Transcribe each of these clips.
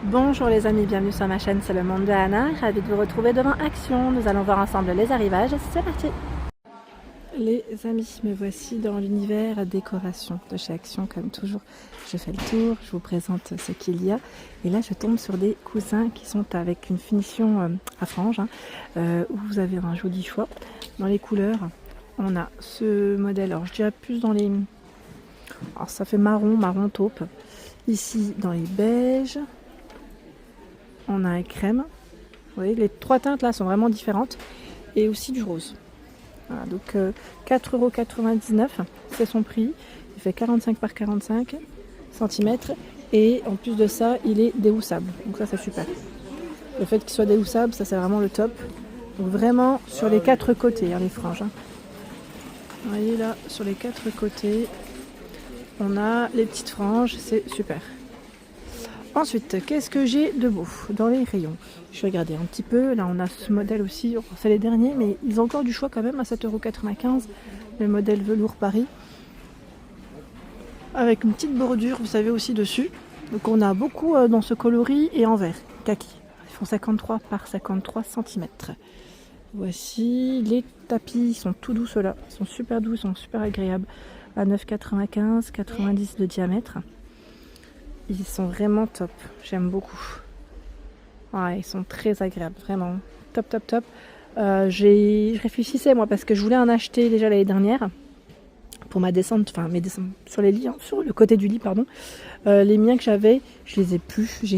Bonjour les amis, bienvenue sur ma chaîne, c'est le monde de Anna. Ravie de vous retrouver devant Action. Nous allons voir ensemble les arrivages. C'est parti. Les amis, me voici dans l'univers décoration de chez Action. Comme toujours, je fais le tour, je vous présente ce qu'il y a. Et là, je tombe sur des coussins qui sont avec une finition à franges, où vous avez un joli choix. Dans les couleurs, on a ce modèle, alors je dirais plus dans les... Alors ça fait marron, marron taupe. Ici, dans les beiges. On a un crème. Vous voyez, les trois teintes là sont vraiment différentes. Et aussi du rose. Voilà, donc 4,99 €, c'est son prix. Il fait 45 par 45 cm. Et en plus de ça, il est déhoussable. Donc ça, c'est super. Le fait qu'il soit déhoussable, ça c'est vraiment le top. Donc vraiment sur les quatre côtés, hein, les franges. Vous voyez là, sur les quatre côtés, on a les petites franges. C'est super. Ensuite, qu'est-ce que j'ai de beau dans les rayons? Je vais regarder un petit peu. Là, on a ce modèle aussi. C'est les derniers, mais ils ont encore du choix quand même à 7,95 €. Le modèle velours Paris. Avec une petite bordure, vous savez, aussi dessus. Donc, on a beaucoup dans ce coloris et en vert, kaki. Ils font 53 par 53 cm. Voici les tapis. Ils sont tout doux, ceux-là. Ils sont super doux, ils sont super agréables. À 9,95, 90 de diamètre. Ils sont vraiment top, j'aime beaucoup. Ouais, ils sont très agréables, vraiment top, top, top. Je réfléchissais moi parce que je voulais en acheter déjà l'année dernière pour ma descente, enfin mes descentes sur les lits, hein, sur le côté du lit, pardon. Les miens que j'avais, je les ai plus, je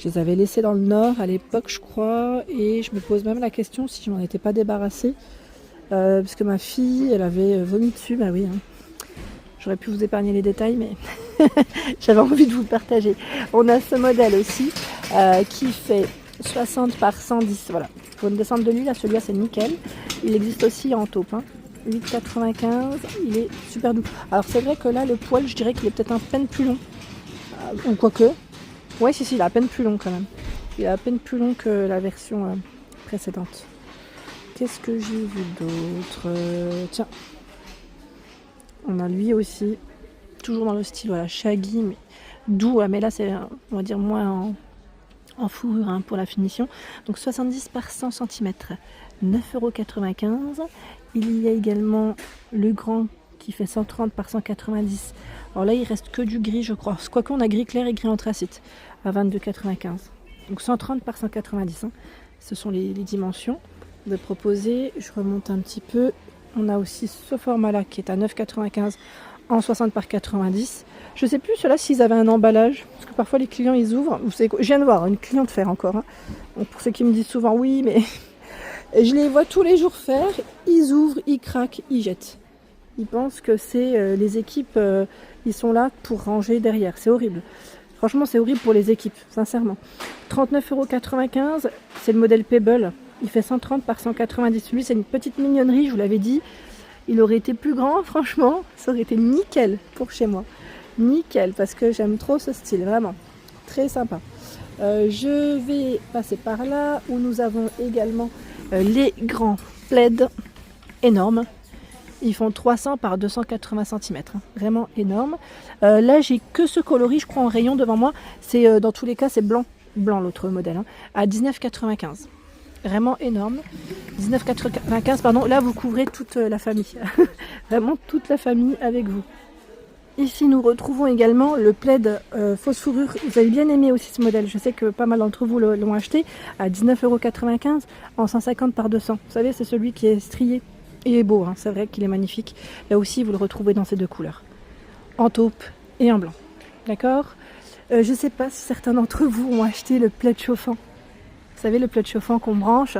les avais laissés dans le nord à l'époque, je crois, et je me pose même la question si je m'en étais pas débarrassée, parce que ma fille, elle avait vomi dessus, bah oui. Hein. J'aurais pu vous épargner les détails, mais j'avais envie de vous le partager. On a ce modèle aussi qui fait 60 par 110. Voilà. Pour une descente de nuit, là, celui-là, c'est nickel. Il existe aussi en taupe. 8,95. Il est super doux. Alors, c'est vrai que là, le poil, je dirais qu'il est peut-être un peine plus long. Ou quoique. Ouais, si, il est à peine plus long quand même. Il est à peine plus long que la version précédente. Qu'est-ce que j'ai vu d'autre? Tiens. On a lui aussi, toujours dans le style voilà, shaggy, mais doux, mais là c'est on va dire moins en fourrure hein, pour la finition. Donc 70 par 100 cm, 9,95 €. Il y a également le grand qui fait 130 par 190. Alors là il reste que du gris je crois, quoique on a gris clair et gris anthracite à 22,95. Donc 130 par 190, hein. Ce sont les dimensions de proposer. Je remonte un petit peu. On a aussi ce format-là qui est à 9,95 en 60 par 90. Je ne sais plus ceux-là s'ils avaient un emballage, parce que parfois les clients ils ouvrent. Je viens de voir une cliente faire encore. Hein. Donc pour ceux qui me disent souvent oui, mais je les vois tous les jours faire. Ils ouvrent, ils craquent, ils jettent. Ils pensent que c'est les équipes, ils sont là pour ranger derrière. C'est horrible. Franchement, c'est horrible pour les équipes, sincèrement. 39,95 €, c'est le modèle Pebble. Il fait 130 par 190. Lui, c'est une petite mignonnerie, je vous l'avais dit. Il aurait été plus grand, franchement. Ça aurait été nickel pour chez moi. Nickel, parce que j'aime trop ce style, vraiment. Très sympa. Je vais passer par là, où nous avons également les grands plaids énormes. Ils font 300 par 280 cm. Hein. Vraiment énorme. Là, j'ai que ce coloris, je crois, en rayon devant moi. C'est dans tous les cas, c'est blanc. Blanc, l'autre modèle. Hein, à 19,95. Vraiment énorme. 19,95 pardon. Là, vous couvrez toute la famille. Vraiment toute la famille avec vous. Ici, nous retrouvons également le plaid fausse fourrure. Vous avez bien aimé aussi ce modèle. Je sais que pas mal d'entre vous l'ont acheté à 19,95 € en 150 par 200. Vous savez, c'est celui qui est strié. Il est beau, hein. C'est vrai qu'il est magnifique. Là aussi, vous le retrouvez dans ces deux couleurs. En taupe et en blanc. D'accord. Je ne sais pas si certains d'entre vous ont acheté le plaid chauffant. Vous savez, le plaid chauffant qu'on branche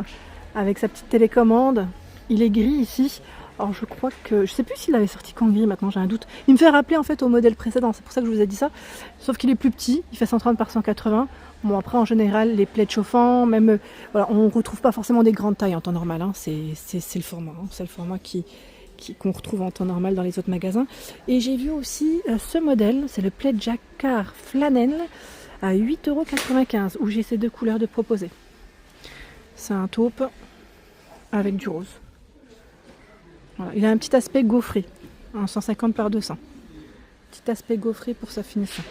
avec sa petite télécommande. Il est gris ici. Alors je crois que... Je sais plus s'il avait sorti qu'en gris, maintenant j'ai un doute. Il me fait rappeler en fait au modèle précédent, c'est pour ça que je vous ai dit ça. Sauf qu'il est plus petit, il fait 130 par 180. Bon après en général, les plaids chauffants, même... voilà, on ne retrouve pas forcément des grandes tailles en temps normal. Hein. C'est le format, hein. C'est le format qu'on retrouve en temps normal dans les autres magasins. Et j'ai vu aussi ce modèle, c'est le plaid jacquard flanelle à 8,95 € où j'ai ces deux couleurs de proposer. C'est un taupe avec du rose. Voilà. Il a un petit aspect gaufré en 150 par 200. Petit aspect gaufré pour sa finition.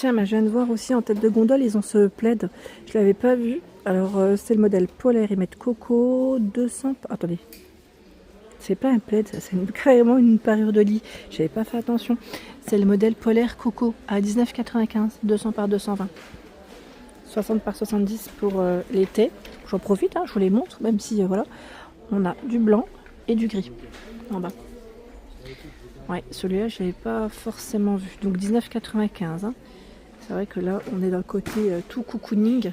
Tiens, mais je viens de voir aussi en tête de gondole, ils ont ce plaid. Je l'avais pas vu. Alors, c'est le modèle polaire. Ils mettent coco, 200... Attendez. C'est pas un plaid, c'est carrément une parure de lit. J'avais pas fait attention. C'est le modèle polaire coco à 19,95, 200 par 220. 60 par 70 pour l'été. J'en profite, hein, je vous les montre, même si voilà. On a du blanc et du gris en bas. Ouais, celui-là, je l'avais pas forcément vu. Donc 19,95. Hein. C'est vrai que là, on est dans le côté tout cocooning.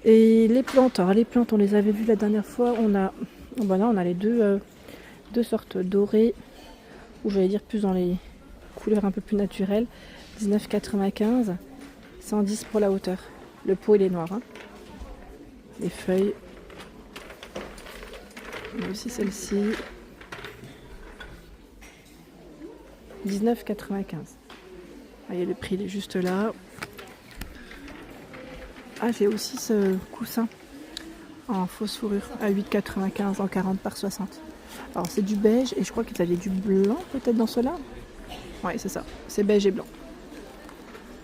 Et les plantes, alors les plantes, on les avait vues la dernière fois. On a, là, on a les deux sortes dorées, ou j'allais dire plus dans les couleurs un peu plus naturelles. 19,95, 110 pour la hauteur. Le pot, il est noir. Hein. Les feuilles. On a aussi celle-ci. 19,95. Voyez, le prix, il est juste là. Ah, j'ai aussi ce coussin en fausse fourrure à 8,95 en 40 par 60. Alors, c'est du beige et je crois que vous aviez du blanc peut-être dans cela. Oui, c'est ça. C'est beige et blanc.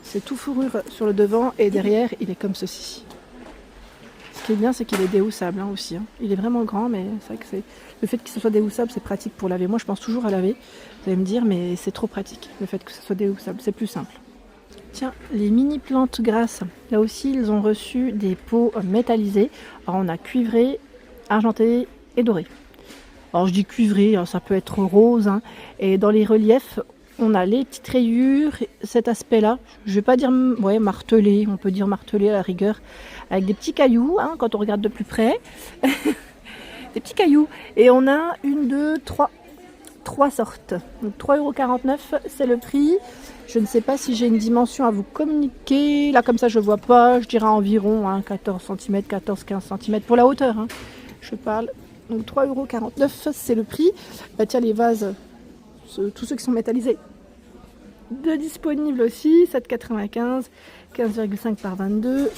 C'est tout fourrure sur le devant et derrière, il est comme ceci. Ce qui est bien, c'est qu'il est déhoussable hein, aussi. Hein. Il est vraiment grand, mais c'est vrai que le fait que ce soit déhoussable, c'est pratique pour laver. Moi, je pense toujours à laver. Vous allez me dire, mais c'est trop pratique, le fait que ce soit déhoussable. C'est plus simple. Tiens, les mini plantes grasses, là aussi ils ont reçu des pots métallisés. Alors on a cuivré, argenté et doré. Alors je dis cuivré, alors ça peut être rose. Hein. Et dans les reliefs, on a les petites rayures, cet aspect-là. Je vais pas dire ouais, martelé, on peut dire martelé à la rigueur. Avec des petits cailloux, hein, quand on regarde de plus près. Des petits cailloux. Et on a une, deux, trois sortes. Donc 3,49 €, c'est le prix. Je ne sais pas si j'ai une dimension à vous communiquer. Là, comme ça, je ne vois pas. Je dirais environ hein, 14 cm, 14-15 cm pour la hauteur. Hein. Je parle. Donc 3,49 €, c'est le prix. Bah, tiens, les vases, tous ceux qui sont métallisés, de disponibles aussi. 7,95, 15,5 par 22.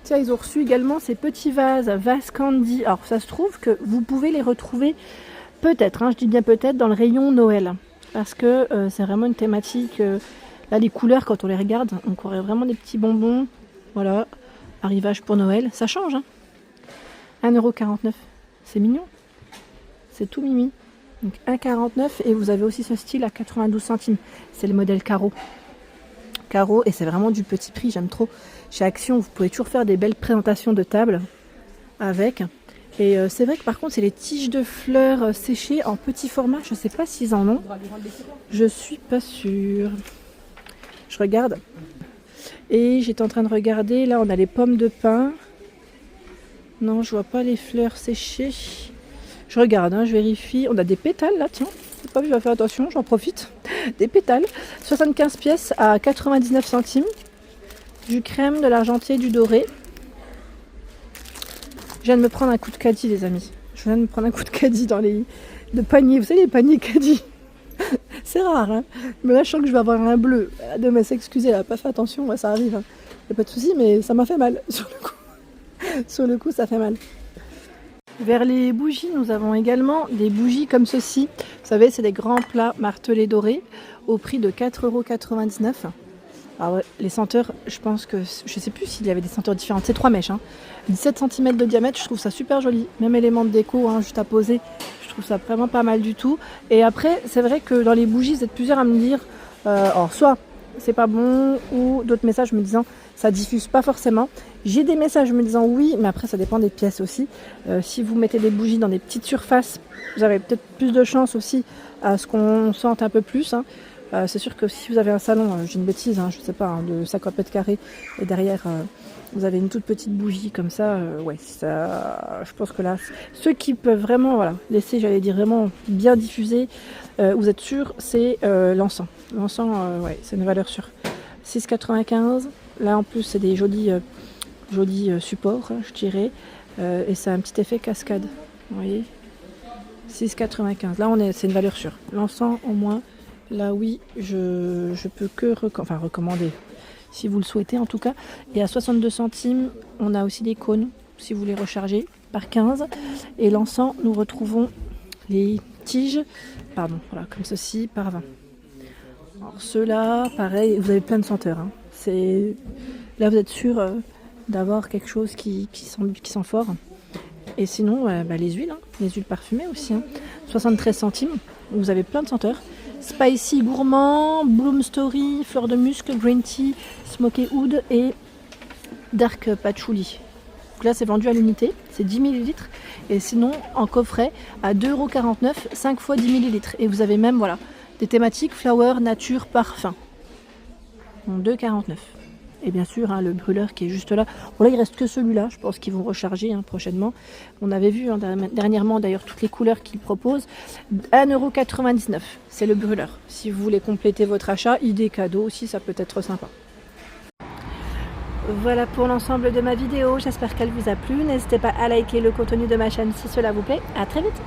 Tiens, ils ont reçu également ces petits vases candy. Alors, ça se trouve que vous pouvez les retrouver peut-être, hein, je dis bien peut-être, dans le rayon Noël. Parce que c'est vraiment une thématique. Là, les couleurs, quand on les regarde, on croirait vraiment des petits bonbons. Voilà, arrivage pour Noël. Ça change, hein. 1,49 €. C'est mignon. C'est tout mimi. Donc 1,49 € et vous avez aussi ce style à 92 centimes. C'est le modèle carreau. Carreau, et c'est vraiment du petit prix, j'aime trop. Chez Action, vous pouvez toujours faire des belles présentations de table avec. Et c'est vrai que par contre, c'est les tiges de fleurs séchées en petit format. Je ne sais pas s'ils en ont. Je suis pas sûre. Je regarde. Et j'étais en train de regarder. Là, on a les pommes de pin. Non, je vois pas les fleurs séchées. Je regarde, hein, je vérifie. On a des pétales là, tiens. J'ai pas vu, je vais faire attention, j'en profite. Des pétales. 75 pièces à 99 centimes. Du crème, de l'argenté, du doré. Je viens de me prendre un coup de caddie, les amis. Je viens de me prendre un coup de caddie dans les paniers. Vous savez, les paniers caddie. C'est rare, hein. Mais là, je sens que je vais avoir un bleu. Demain, s'excuser, elle n'a pas fait attention. Ouais, ça arrive. Hein. Y a pas de souci, mais ça m'a fait mal. Sur le coup. Sur le coup, ça fait mal. Vers les bougies, nous avons également des bougies comme ceci. Vous savez, c'est des grands plats martelés dorés au prix de 4,99 €. Alors ouais, les senteurs, je pense que... Je ne sais plus s'il y avait des senteurs différentes. C'est 3 mèches. Hein. 17 cm de diamètre, je trouve ça super joli. Même élément de déco, hein, juste à poser. Je trouve ça vraiment pas mal du tout. Et après, c'est vrai que dans les bougies, vous êtes plusieurs à me dire... alors, soit c'est pas bon, ou d'autres messages me disant ça diffuse pas forcément. J'ai des messages me disant oui, mais après ça dépend des pièces aussi. Si vous mettez des bougies dans des petites surfaces, vous avez peut-être plus de chance aussi à ce qu'on sente un peu plus. Hein. C'est sûr que si vous avez un salon, j'ai une bêtise, hein, je sais pas, hein, de 50 mètres carrés, et derrière vous avez une toute petite bougie comme ça, ouais, ça, je pense que là, ceux qui peuvent vraiment, voilà, laisser, j'allais dire vraiment bien diffuser, vous êtes sûr, c'est l'encens. L'encens, ouais, c'est une valeur sûre. 6,95 €. Là en plus, c'est des jolis supports, je dirais, et ça a un petit effet cascade. Vous voyez, 6,95 €. Là, c'est une valeur sûre. L'encens, au moins. Là, oui, je peux que recommander, si vous le souhaitez en tout cas. Et à 62 centimes, on a aussi des cônes, si vous les rechargez, par 15. Et l'encens, nous retrouvons les tiges, voilà, comme ceci, par 20. Alors ceux-là, pareil, vous avez plein de senteurs. Hein. Là, vous êtes sûr d'avoir quelque chose qui sent fort. Et sinon, les huiles, les huiles parfumées aussi. 73 centimes. Vous avez plein de senteurs. Spicy gourmand, Bloom Story, fleur de musc, green tea, smoky oud et dark patchouli. Donc là, c'est vendu à l'unité. C'est 10 ml. Et sinon, en coffret, à 2,49 €, 5 fois 10 ml. Et vous avez même, des thématiques flower, nature, parfum. Donc 2,49 €. Et bien sûr, le brûleur qui est juste là. Bon, là, il reste que celui-là. Je pense qu'ils vont recharger prochainement. On avait vu dernièrement, d'ailleurs, toutes les couleurs qu'ils proposent. 1,99 €. C'est le brûleur. Si vous voulez compléter votre achat, idée cadeau aussi, ça peut être sympa. Voilà pour l'ensemble de ma vidéo. J'espère qu'elle vous a plu. N'hésitez pas à liker le contenu de ma chaîne si cela vous plaît. À très vite.